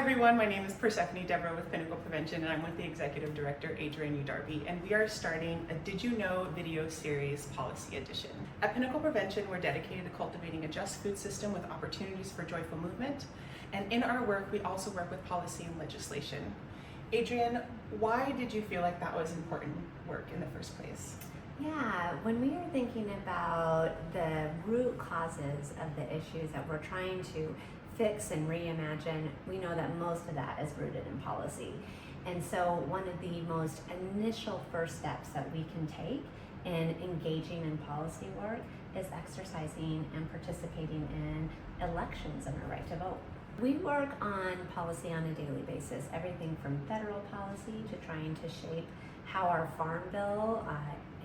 everyone, my name is Persephone Deborah with Pinnacle Prevention, and I'm with the Executive Director, Adrienne Darby, and we are starting a Did You Know video series, Policy Edition. At Pinnacle Prevention, we're dedicated to cultivating a just food system with opportunities for joyful movement, and in our work, we also work with policy and legislation. Adrienne, why did you feel like that was important work in the first place? Yeah, when we are thinking about the root causes of the issues that we're trying to fix and reimagine, we know that most of that is rooted in policy. And so one of the most initial first steps that we can take in engaging in policy work is exercising and participating in elections and our right to vote. We work on policy on a daily basis, everything from federal policy to trying to shape how our farm bill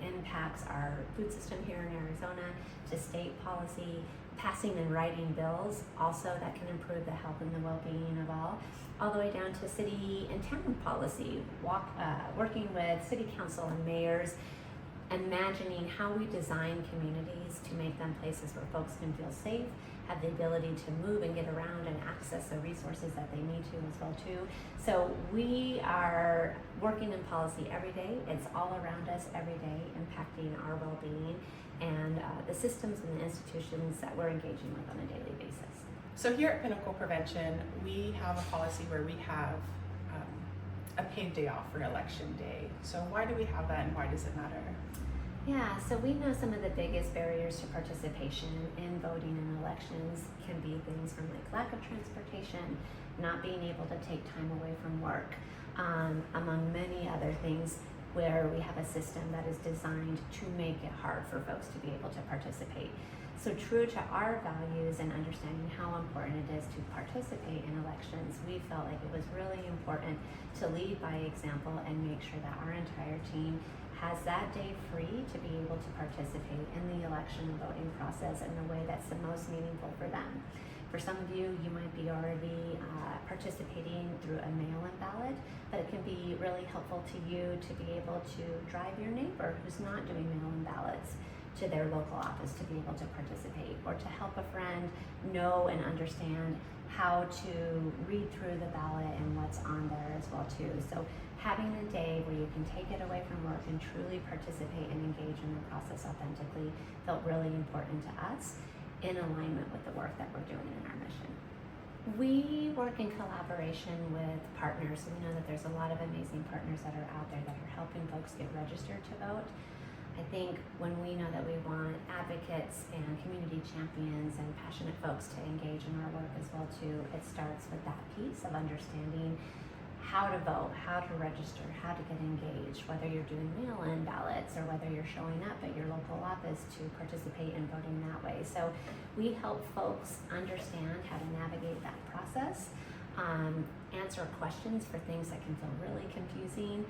impacts our food system here in Arizona, to state policy, passing and writing bills also that can improve the health and the well-being of all the way down to city and town policy, working with city council and mayors, imagining how we design communities to make them places where folks can feel safe, have the ability to move and get around and access the resources that they need to as well too. So we are working in policy every day. It's all around us every day, impacting our well-being and the systems and the institutions that we're engaging with on a daily basis. So here at Pinnacle Prevention, we have a policy where we have a paid day off for election day. So why do we have that and why does it matter? Yeah, so we know some of the biggest barriers to participation in voting in elections can be things from like lack of transportation, not being able to take time away from work, among many other things where we have a system that is designed to make it hard for folks to be able to participate. So true to our values and understanding how important it is to participate in elections, we felt like it was really important to lead by example and make sure that our entire team has that day free to be able to participate in the election and voting process in the way that's the most meaningful for them. For some of you, you might be already participating through a mail-in ballot, but it can be really helpful to you to be able to drive your neighbor who's not doing mail-in ballots to their local office to be able to participate, or to help a friend know and understand how to read through the ballot and what's on there as well too. So having a day where you can take it away from work and truly participate and engage in the process authentically felt really important to us, in alignment with the work that we're doing in our mission. We work in collaboration with partners, so we know that there's a lot of amazing partners that are out there that are helping folks get registered to vote. I think when we know that we want advocates and community champions and passionate folks to engage in our work as well too, it starts with that piece of understanding how to vote, how to register, how to get engaged, whether you're doing mail-in ballots or whether you're showing up at your local office to participate in voting that way. So we help folks understand how to navigate that process, answer questions for things that can feel really confusing.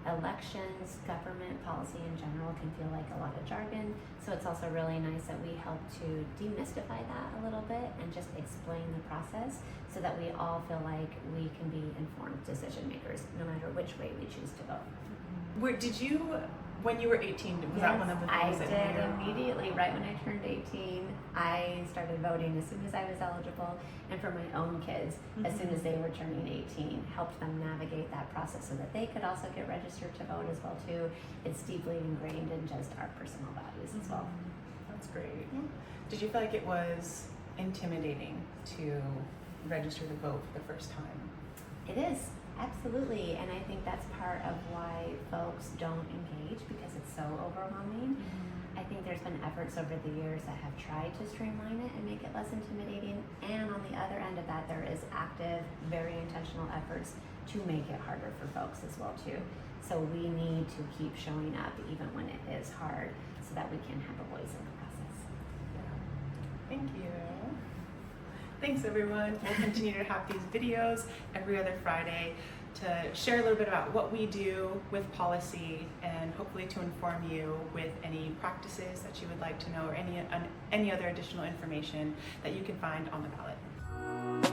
Elections, government policy in general can feel like a lot of jargon, so it's also really nice that we help to demystify that a little bit and just explain the process so that we all feel like we can be informed decision makers no matter which way we choose to vote. Did you, when you were 18, was that one of the things that I did immediately, right when I turned 18, I started voting as soon as I was eligible, and for my own kids, as soon as they were turning 18, helped them navigate that process so that they could also get registered to vote as well too. It's deeply ingrained in just our personal values as well. That's great. Yeah. Did you feel like it was intimidating to register to vote for the first time? It is. Absolutely, and I think that's part of why folks don't engage, because it's so overwhelming. I think there's been efforts over the years that have tried to streamline it and make it less intimidating, and on the other end of that, there is active, very intentional efforts to make it harder for folks as well too. So we need to keep showing up even when it is hard so that we can have a voice in the process. Thank you. Thanks everyone. We'll continue to have these videos every other Friday to share a little bit about what we do with policy and hopefully to inform you with any practices that you would like to know or any other additional information that you can find on the ballot.